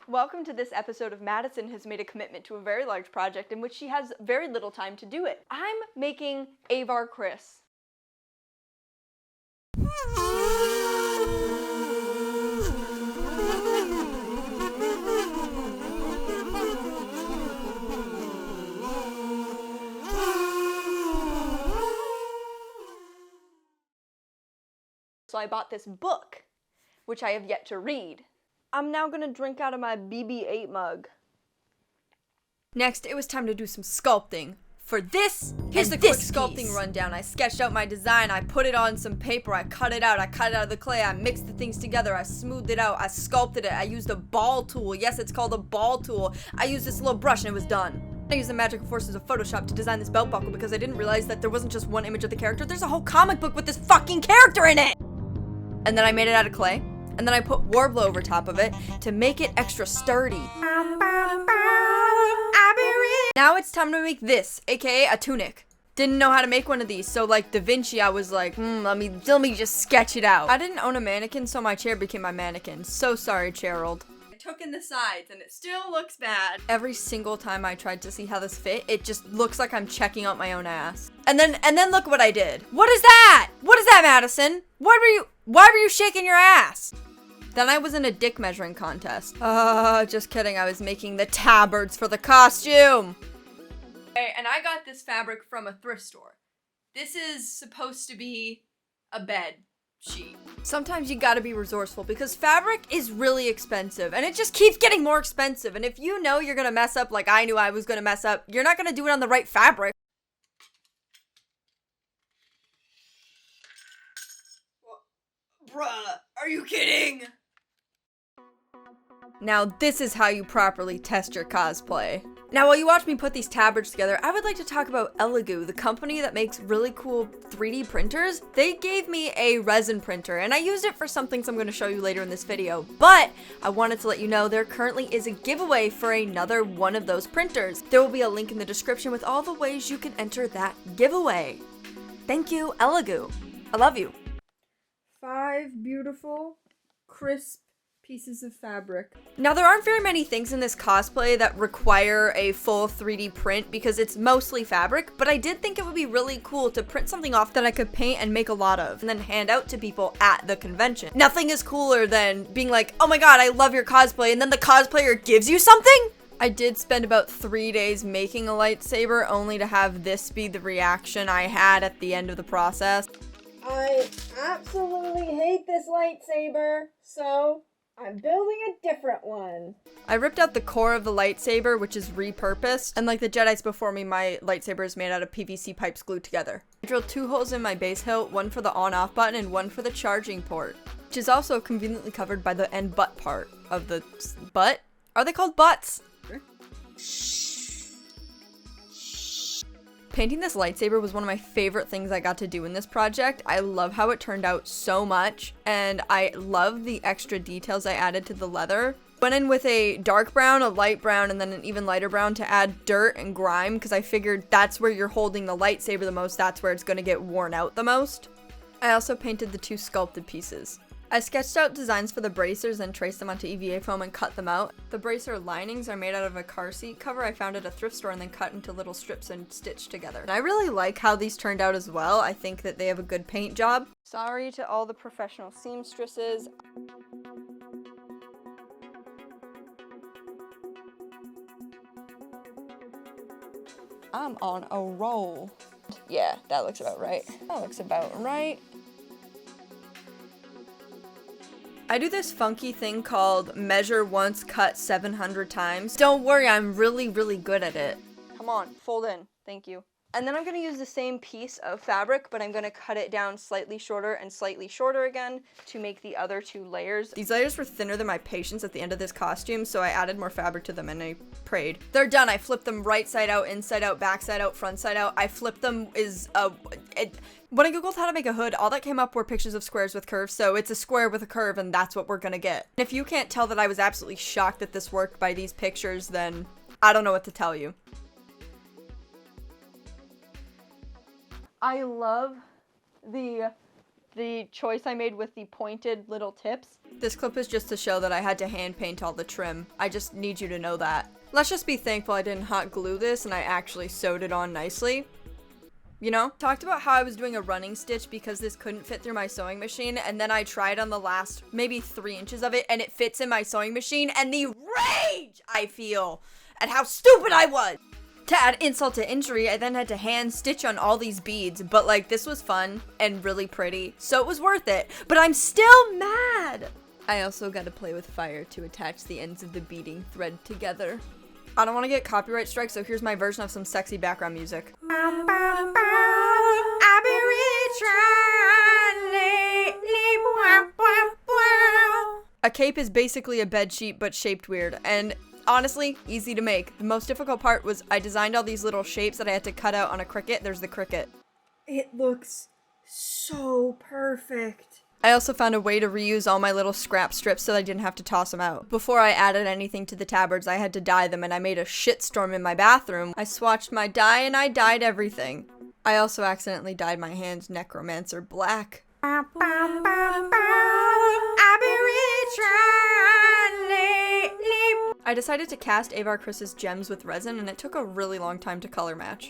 Welcome to this episode of Madison has made a commitment to a very large project in which she has very little time to do it. I'm making Avar Chris. So I bought this book, which I have yet to read. I'm now gonna drink out of my BB-8 mug. Next, it was time to do some sculpting. For this, Here's the quick quick sculpting rundown. I sketched out my design, I put it on some paper, I cut it out of the clay, I mixed the things together, I smoothed it out, I sculpted it, I used a ball tool. Yes, it's called a ball tool. I used this little brush and it was done. I used the magical forces of Photoshop to design this belt buckle because I didn't realize that there wasn't just one image of the character, there's a whole comic book with this fucking character in it! And then I made it out of clay. And then I put Warbler over top of it to make it extra sturdy. Now it's time to make this, aka a tunic. Didn't know how to make one of these, so like Da Vinci, I was like, let me just sketch it out. I didn't own a mannequin, so my chair became my mannequin. So sorry, Gerald. I took in the sides, and it still looks bad. Every single time I tried to see how this fit, it just looks like I'm checking out my own ass. And then look what I did. What is that? What is that, Madison? Why were you shaking your ass? Then I was in a dick measuring contest. Just kidding, I was making the tabards for the costume. Okay, and I got this fabric from a thrift store. This is supposed to be a bed sheet. Sometimes you gotta be resourceful because fabric is really expensive and it just keeps getting more expensive. And if you know you're gonna mess up like I knew I was gonna mess up, you're not gonna do it on the right fabric. Bruh, are you kidding? Now this is how you properly test your cosplay. Now while you watch me put these tabards together, I would like to talk about Elegoo, the company that makes really cool 3D printers. They gave me a resin printer and I used it for something I'm going to show you later in this video, but I wanted to let you know there currently is a giveaway for another one of those printers. There will be a link in the description with all the ways you can enter that giveaway. Thank you, Elegoo. I love you. 5 beautiful, crisp pieces of fabric. Now there aren't very many things in this cosplay that require a full 3D print because it's mostly fabric, but I did think it would be really cool to print something off that I could paint and make a lot of and then hand out to people at the convention. Nothing is cooler than being like, oh my god, I love your cosplay, and then the cosplayer gives you something? I did spend about 3 days making a lightsaber only to have this be the reaction I had at the end of the process. I absolutely hate this lightsaber, so I'm building a different one. I ripped out the core of the lightsaber, which is repurposed, and like the Jedis before me, my lightsaber is made out of PVC pipes glued together. I drilled 2 holes in my base hilt, one for the on-off button and one for the charging port, which is also conveniently covered by the end butt part of the butt. Are they called butts? Painting this lightsaber was one of my favorite things I got to do in this project. I love how it turned out so much, and I love the extra details I added to the leather. Went in with a dark brown, a light brown, and then an even lighter brown to add dirt and grime, because I figured that's where you're holding the lightsaber the most, that's where it's going to get worn out the most. I also painted the 2 sculpted pieces. I sketched out designs for the bracers and traced them onto EVA foam and cut them out. The bracer linings are made out of a car seat cover I found at a thrift store and then cut into little strips and stitched together. And I really like how these turned out as well. I think that they have a good paint job. Sorry to all the professional seamstresses. I'm on a roll. Yeah, that looks about right. That looks about right. I do this funky thing called measure once, cut 700 times. Don't worry, I'm really, really good at it. Come on, fold in. Thank you. And then I'm going to use the same piece of fabric, but I'm going to cut it down slightly shorter and slightly shorter again to make the other 2 layers. These layers were thinner than my patience at the end of this costume, so I added more fabric to them and I prayed. They're done. I flipped them right side out, inside out, back side out, front side out. I flipped them when I googled how to make a hood, all that came up were pictures of squares with curves, so it's a square with a curve and that's what we're gonna get. And if you can't tell that I was absolutely shocked that this worked by these pictures, then I don't know what to tell you. I love the the choice I made with the pointed little tips. This clip is just to show that I had to hand paint all the trim. I just need you to know that. Let's just be thankful I didn't hot glue this and I actually sewed it on nicely. You know? Talked about how I was doing a running stitch because this couldn't fit through my sewing machine, and then I tried on the last maybe 3 inches of it and it fits in my sewing machine, and the rage I feel at how stupid I was! To add insult to injury, I then had to hand stitch on all these beads, but like this was fun and really pretty, so it was worth it. But I'm still mad! I also got to play with fire to attach the ends of the beading thread together. I don't want to get copyright strikes, so here's my version of some sexy background music. I've been A cape is basically a bed sheet but shaped weird, and honestly, easy to make. The most difficult part was I designed all these little shapes that I had to cut out on a Cricut. There's the Cricut. It looks so perfect. I also found a way to reuse all my little scrap strips so that I didn't have to toss them out. Before I added anything to the tabards, I had to dye them, and I made a shitstorm in my bathroom. I swatched my dye and I dyed everything. I also accidentally dyed my hands necromancer black. I've been I decided to cast Avar Chris's gems with resin, and it took a really long time to color match.